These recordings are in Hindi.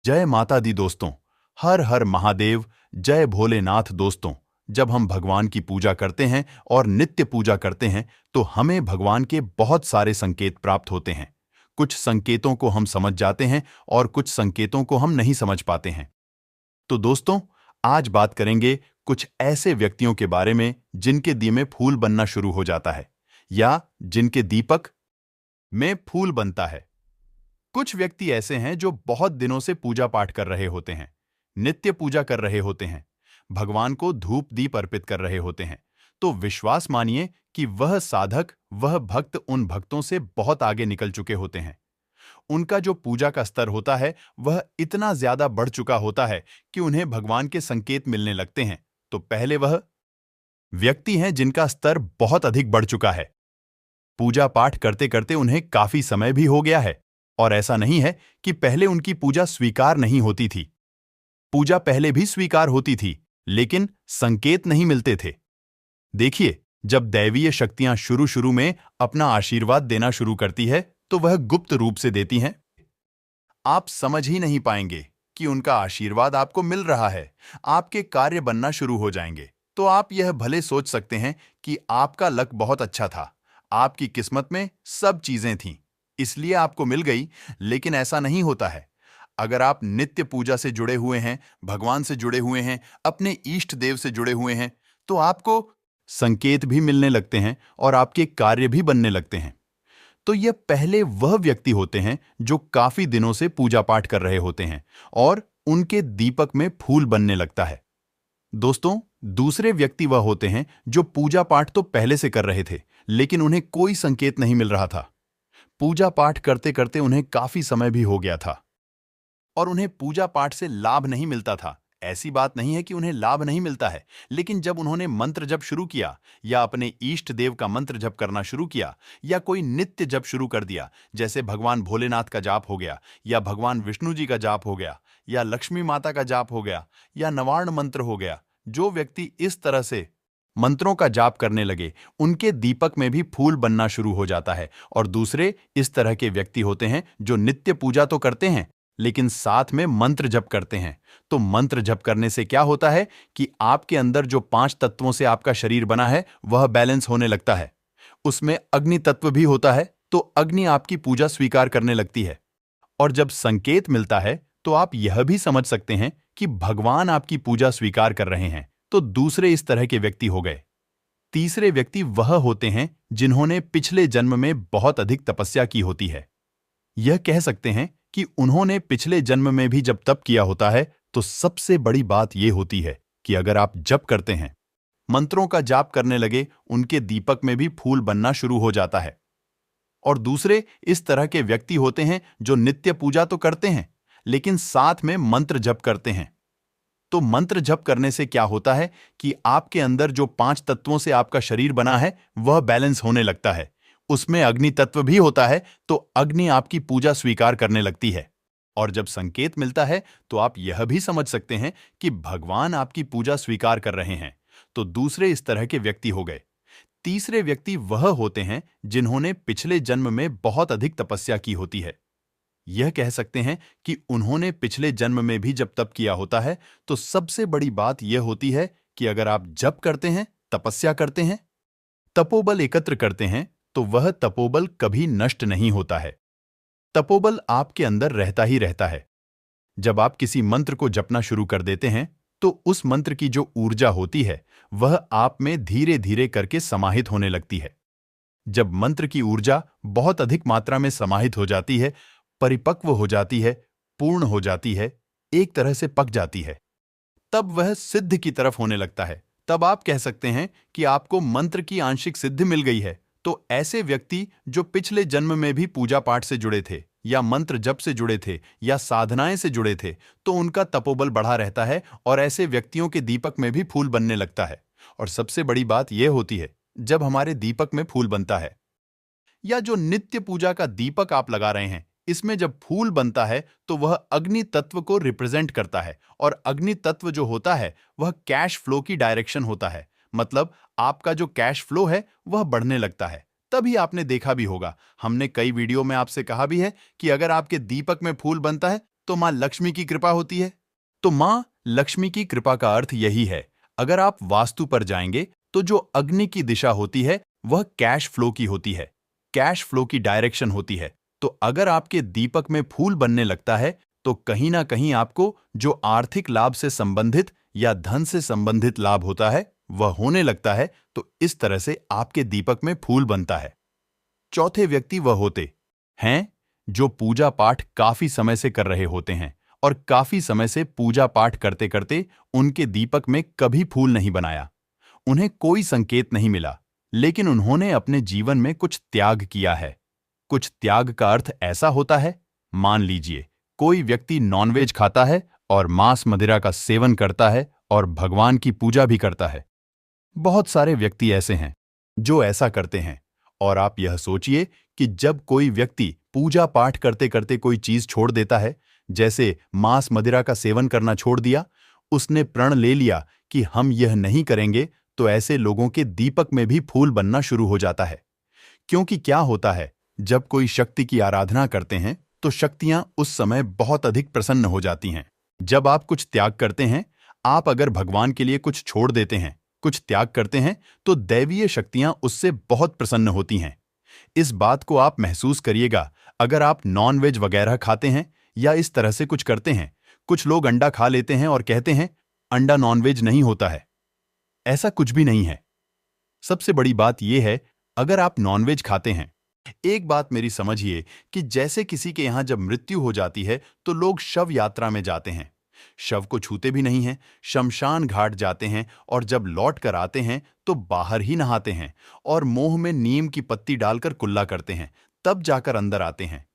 जय माता दी दोस्तों। हर हर महादेव। जय भोलेनाथ दोस्तों। जब हम भगवान की पूजा करते हैं और नित्य पूजा करते हैं तो हमें भगवान के बहुत सारे संकेत प्राप्त होते हैं। कुछ संकेतों को हम समझ जाते हैं और कुछ संकेतों को हम नहीं समझ पाते हैं। तो दोस्तों, आज बात करेंगे कुछ ऐसे व्यक्तियों के बारे में जिनके दिए में फूल बनना शुरू हो जाता है या जिनके दीपक में फूल बनता है। कुछ व्यक्ति ऐसे हैं जो बहुत दिनों से पूजा पाठ कर रहे होते हैं, नित्य पूजा कर रहे होते हैं, भगवान को धूप दीप अर्पित कर रहे होते हैं। तो विश्वास मानिए कि वह साधक, वह भक्त उन भक्तों से बहुत आगे निकल चुके होते हैं। उनका जो पूजा का स्तर होता है वह इतना ज्यादा बढ़ चुका होता है कि उन्हें भगवान के संकेत मिलने लगते हैं। तो पहले वह व्यक्ति हैं जिनका स्तर बहुत अधिक बढ़ चुका है। पूजा पाठ करते करते उन्हें काफी समय भी हो गया है और ऐसा नहीं है कि पहले उनकी पूजा स्वीकार नहीं होती थी। पूजा पहले भी स्वीकार होती थी, लेकिन संकेत नहीं मिलते थे। देखिए, जब दैवीय शक्तियां शुरू शुरू में अपना आशीर्वाद देना शुरू करती है तो वह गुप्त रूप से देती हैं। आप समझ ही नहीं पाएंगे कि उनका आशीर्वाद आपको मिल रहा है। आपके कार्य बनना शुरू हो जाएंगे तो आप यह भले सोच सकते हैं कि आपका लक बहुत अच्छा था, आपकी किस्मत में सब चीजें थीं, इसलिए आपको मिल गई। लेकिन ऐसा नहीं होता है। अगर आप नित्य पूजा से जुड़े हुए हैं, भगवान से जुड़े हुए हैं, अपने इष्ट देव से जुड़े हुए हैं, तो आपको संकेत भी मिलने लगते हैं और आपके कार्य भी बनने लगते हैं। तो यह पहले वह व्यक्ति होते हैं जो काफी दिनों से पूजा पाठ कर रहे होते हैं और उनके दीपक में फूल बनने लगता है। दोस्तों, दूसरे व्यक्ति वह होते हैं जो पूजा पाठ तो पहले से कर रहे थे, लेकिन उन्हें कोई संकेत नहीं मिल रहा था। पूजा पाठ करते करते उन्हें काफी समय भी हो गया था और उन्हें पूजा पाठ से लाभ नहीं मिलता था। ऐसी बात नहीं है कि उन्हें लाभ नहीं मिलता है, लेकिन जब उन्होंने मंत्र जप शुरू किया या अपने इष्ट देव का मंत्र जप करना शुरू किया या कोई नित्य जप शुरू कर दिया, जैसे भगवान भोलेनाथ का जाप हो गया या भगवान विष्णु जी का जाप हो गया या लक्ष्मी माता का जाप हो गया या नवार्ण मंत्र हो गया, जो व्यक्ति इस तरह से मंत्रों का जाप करने लगे उनके दीपक में भी फूल बनना शुरू हो जाता है। और दूसरे इस तरह के व्यक्ति होते हैं जो नित्य पूजा तो करते हैं लेकिन साथ में मंत्र जप करते हैं। तो मंत्र जप करने से क्या होता है कि आपके अंदर जो 5 तत्वों से आपका शरीर बना है वह बैलेंस होने लगता है। उसमें अग्नि तत्व भी होता है, तो अग्नि आपकी पूजा स्वीकार करने लगती है। और जब संकेत मिलता है तो आप यह भी समझ सकते हैं कि भगवान आपकी पूजा स्वीकार कर रहे हैं। तो दूसरे इस तरह के व्यक्ति हो गए। तीसरे व्यक्ति वह होते हैं जिन्होंने पिछले जन्म में बहुत अधिक तपस्या की होती है। यह कह सकते हैं कि उन्होंने पिछले जन्म में भी जब तप किया होता है। तो सबसे बड़ी बात यह होती है कि अगर आप जप करते हैं, मंत्रों का जाप करने लगे, उनके दीपक में भी फूल बनना शुरू हो जाता है। और दूसरे इस तरह के व्यक्ति होते हैं जो नित्य पूजा तो करते हैं लेकिन साथ में मंत्र जप करते हैं। तो मंत्र जप करने से क्या होता है कि आपके अंदर जो 5 तत्वों से आपका शरीर बना है वह बैलेंस होने लगता है। उसमें अग्नि तत्व भी होता है, तो अग्नि आपकी पूजा स्वीकार करने लगती है। और जब संकेत मिलता है तो आप यह भी समझ सकते हैं कि भगवान आपकी पूजा स्वीकार कर रहे हैं। तो दूसरे इस तरह के व्यक्ति हो गए। तीसरे व्यक्ति वह होते हैं जिन्होंने पिछले जन्म में बहुत अधिक तपस्या की होती है। यह कह सकते हैं कि उन्होंने पिछले जन्म में भी जब तप किया होता है। तो सबसे बड़ी बात यह होती है कि अगर आप जप करते हैं, तपस्या करते हैं, तपोबल एकत्र करते हैं, तो वह तपोबल कभी नष्ट नहीं होता है। तपोबल आपके अंदर रहता ही रहता है। जब आप किसी मंत्र को जपना शुरू कर देते हैं तो उस मंत्र की जो ऊर्जा होती है वह आप में धीरे धीरे करके समाहित होने लगती है। जब मंत्र की ऊर्जा बहुत अधिक मात्रा में समाहित हो जाती है, परिपक्व हो जाती है, पूर्ण हो जाती है, एक तरह से पक जाती है, तब वह सिद्ध की तरफ होने लगता है। तब आप कह सकते हैं कि आपको मंत्र की आंशिक सिद्धि मिल गई है। तो ऐसे व्यक्ति जो पिछले जन्म में भी पूजा पाठ से जुड़े थे या मंत्र जप से जुड़े थे या साधनाएं से जुड़े थे, तो उनका तपोबल बढ़ा रहता है और ऐसे व्यक्तियों के दीपक में भी फूल बनने लगता है। और सबसे बड़ी बात यह होती है, जब हमारे दीपक में फूल बनता है या जो नित्य पूजा का दीपक आप लगा रहे हैं, इसमें जब फूल बनता है तो वह अग्नि तत्व को रिप्रेजेंट करता है। और अग्नि तत्व जो होता है वह कैश फ्लो की डायरेक्शन होता है। मतलब आपका जो कैश फ्लो है वह बढ़ने लगता है। तभी आपने देखा भी होगा, हमने कई वीडियो में आपसे कहा भी है कि अगर आपके दीपक में फूल बनता है तो मां लक्ष्मी की कृपा होती है। तो मां लक्ष्मी की कृपा का अर्थ यही है। अगर आप वास्तु पर जाएंगे तो जो अग्नि की दिशा होती है वह कैश फ्लो की होती है, कैश फ्लो की डायरेक्शन होती है। तो अगर आपके दीपक में फूल बनने लगता है तो कहीं ना कहीं आपको जो आर्थिक लाभ से संबंधित या धन से संबंधित लाभ होता है वह होने लगता है। तो इस तरह से आपके दीपक में फूल बनता है। चौथे व्यक्ति वह होते हैं जो पूजा पाठ काफी समय से कर रहे होते हैं और काफी समय से पूजा पाठ करते करते उनके दीपक में कभी फूल नहीं बनाया। उन्हें कोई संकेत नहीं मिला, लेकिन उन्होंने अपने जीवन में कुछ त्याग किया है। कुछ त्याग का अर्थ ऐसा होता है, मान लीजिए कोई व्यक्ति नॉनवेज खाता है और मांस मदिरा का सेवन करता है और भगवान की पूजा भी करता है। बहुत सारे व्यक्ति ऐसे हैं जो ऐसा करते हैं। और आप यह सोचिए कि जब कोई व्यक्ति पूजा पाठ करते करते कोई चीज छोड़ देता है, जैसे मांस मदिरा का सेवन करना छोड़ दिया, उसने प्रण ले लिया कि हम यह नहीं करेंगे, तो ऐसे लोगों के दीपक में भी फूल बनना शुरू हो जाता है। क्योंकि क्या होता है, जब कोई शक्ति की आराधना करते हैं तो शक्तियां उस समय बहुत अधिक प्रसन्न हो जाती हैं। जब आप कुछ त्याग करते हैं, आप अगर भगवान के लिए कुछ छोड़ देते हैं, कुछ त्याग करते हैं, तो दैवीय शक्तियां उससे बहुत प्रसन्न होती हैं। इस बात को आप महसूस करिएगा। अगर आप नॉन-वेज वगैरह खाते हैं या इस तरह से कुछ करते हैं, कुछ लोग अंडा खा लेते हैं और कहते हैं अंडा नॉन-वेज नहीं होता है। ऐसा कुछ भी नहीं है। सबसे बड़ी बात यह है, अगर आप नॉनवेज खाते हैं, एक बात मेरी समझिए कि जैसे किसी के यहां जब मृत्यु हो जाती है तो लोग शव यात्रा में जाते हैं, शव को छूते भी नहीं हैं, शमशान घाट जाते हैं और जब लौट कर आते हैं तो बाहर ही नहाते हैं और मुंह में नीम की पत्ती डालकर कुल्ला करते हैं, तब जाकर अंदर आते हैं।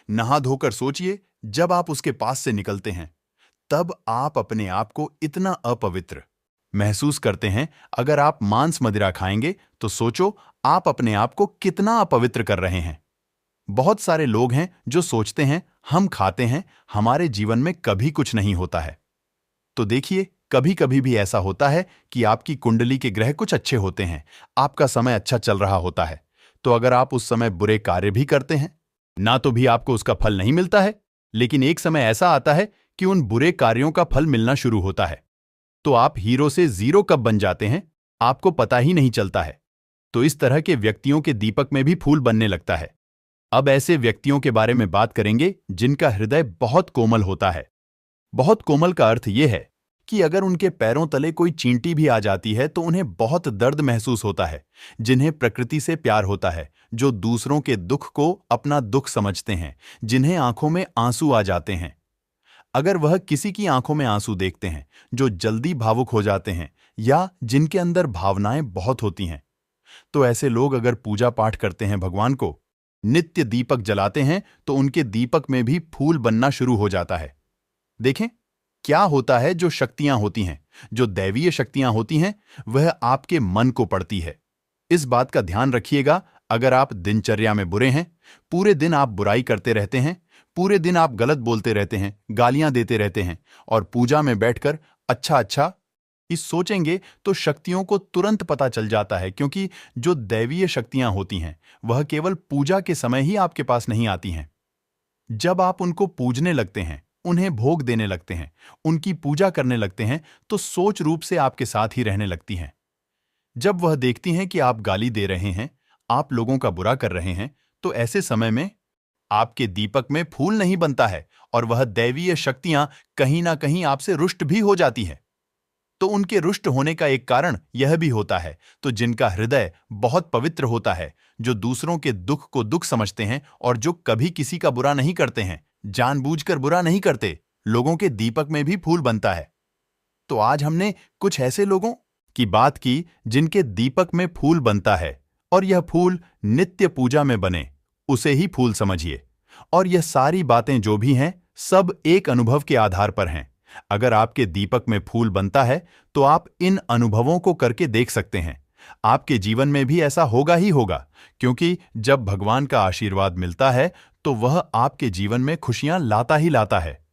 नहा धोकर सोचिए, जब आप उसके पास से निकलते हैं तब आप अपने आप को इतना अपवित्र महसूस करते हैं। अगर आप मांस मदिरा खाएंगे तो सोचो आप अपने आप को कितना अपवित्र कर रहे हैं। बहुत सारे लोग हैं जो सोचते हैं हम खाते हैं, हमारे जीवन में कभी कुछ नहीं होता है। तो देखिए, कभी कभी भी ऐसा होता है कि आपकी कुंडली के ग्रह कुछ अच्छे होते हैं, आपका समय अच्छा चल रहा होता है, तो अगर आप उस समय बुरे कार्य भी करते हैं ना तो भी आपको उसका फल नहीं मिलता है, लेकिन एक समय ऐसा आता है कि उन बुरे कार्यों का फल मिलना शुरू होता है। तो आप हीरो से जीरो कब बन जाते हैं आपको पता ही नहीं चलता है। तो इस तरह के व्यक्तियों के दीपक में भी फूल बनने लगता है। अब ऐसे व्यक्तियों के बारे में बात करेंगे जिनका हृदय बहुत कोमल होता है। बहुत कोमल का अर्थ यह है कि अगर उनके पैरों तले कोई चींटी भी आ जाती है तो उन्हें बहुत दर्द महसूस होता है। जिन्हें प्रकृति से प्यार होता है, जो दूसरों के दुख को अपना दुख समझते हैं, जिन्हें आंखों में आंसू आ जाते हैं। अगर वह किसी की आंखों में आंसू देखते हैं, जो जल्दी भावुक हो जाते हैं या जिनके अंदर भावनाएं बहुत होती हैं, तो ऐसे लोग अगर पूजा पाठ करते हैं, भगवान को नित्य दीपक जलाते हैं, तो उनके दीपक में भी फूल बनना शुरू हो जाता है। देखें क्या होता है, जो शक्तियां होती हैं, जो दैवीय शक्तियां होती हैं, वह आपके मन को पड़ती है। इस बात का ध्यान रखिएगा, अगर आप दिनचर्या में बुरे हैं, पूरे दिन आप बुराई करते रहते हैं, पूरे दिन आप गलत बोलते रहते हैं, गालियां देते रहते हैं और पूजा में बैठकर अच्छा अच्छा इस सोचेंगे, तो शक्तियों को तुरंत पता चल जाता है, क्योंकि जो दैवीय शक्तियां होती हैं वह केवल पूजा के समय ही आपके पास नहीं आती हैं। जब आप उनको पूजने लगते हैं, उन्हें भोग देने लगते हैं, उनकी पूजा करने लगते हैं, तो सोच रूप से आपके साथ ही रहने लगती हैं। जब वह देखती हैं कि आप गाली दे रहे हैं, आप लोगों का बुरा कर रहे हैं, तो ऐसे समय में आपके दीपक में फूल नहीं बनता है और वह दैवीय शक्तियां कहीं ना कहीं आपसे रुष्ट भी हो जाती हैं। तो उनके रुष्ट होने का एक कारण यह भी होता है, तो जिनका हृदय बहुत पवित्र होता है, जो दूसरों के दुख को दुख समझते हैं और जो कभी किसी का बुरा नहीं करते हैं, जानबूझकर बुरा नहीं करते, लोगों के दीपक में भी फूल बनता है। तो आज हमने कुछ ऐसे लोगों की बात की जिनके दीपक में फूल बनता है और यह फूल नित्य पूजा में बने, उसे ही फूल समझिए। और यह सारी बातें जो भी हैं, सब एक अनुभव के आधार पर हैं। अगर आपके दीपक में फूल बनता है तो आप इन अनुभवों को करके देख सकते हैं। आपके जीवन में भी ऐसा होगा ही होगा, क्योंकि जब भगवान का आशीर्वाद मिलता है तो वह आपके जीवन में खुशियां लाता ही लाता है।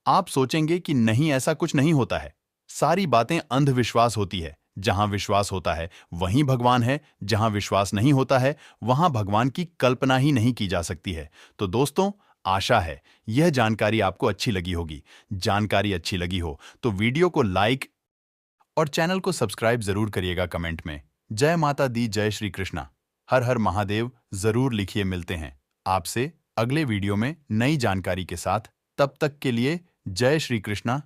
आप सोचेंगे कि नहीं, ऐसा कुछ नहीं होता है, सारी बातें अंधविश्वास होती है। जहां विश्वास होता है वहीं भगवान है, जहां विश्वास नहीं होता है वहां भगवान की कल्पना ही नहीं की जा सकती है। तो दोस्तों, आशा है यह जानकारी आपको अच्छी लगी होगी। जानकारी अच्छी लगी हो तो वीडियो को लाइक और चैनल को सब्सक्राइब जरूर करिएगा कमेंट में। जय माता दी, जय श्री कृष्णा, हर हर महादेव जरूर लिखिए। मिलते हैं आपसे अगले वीडियो में नई जानकारी के साथ। तब तक के लिए जय श्री कृष्णा,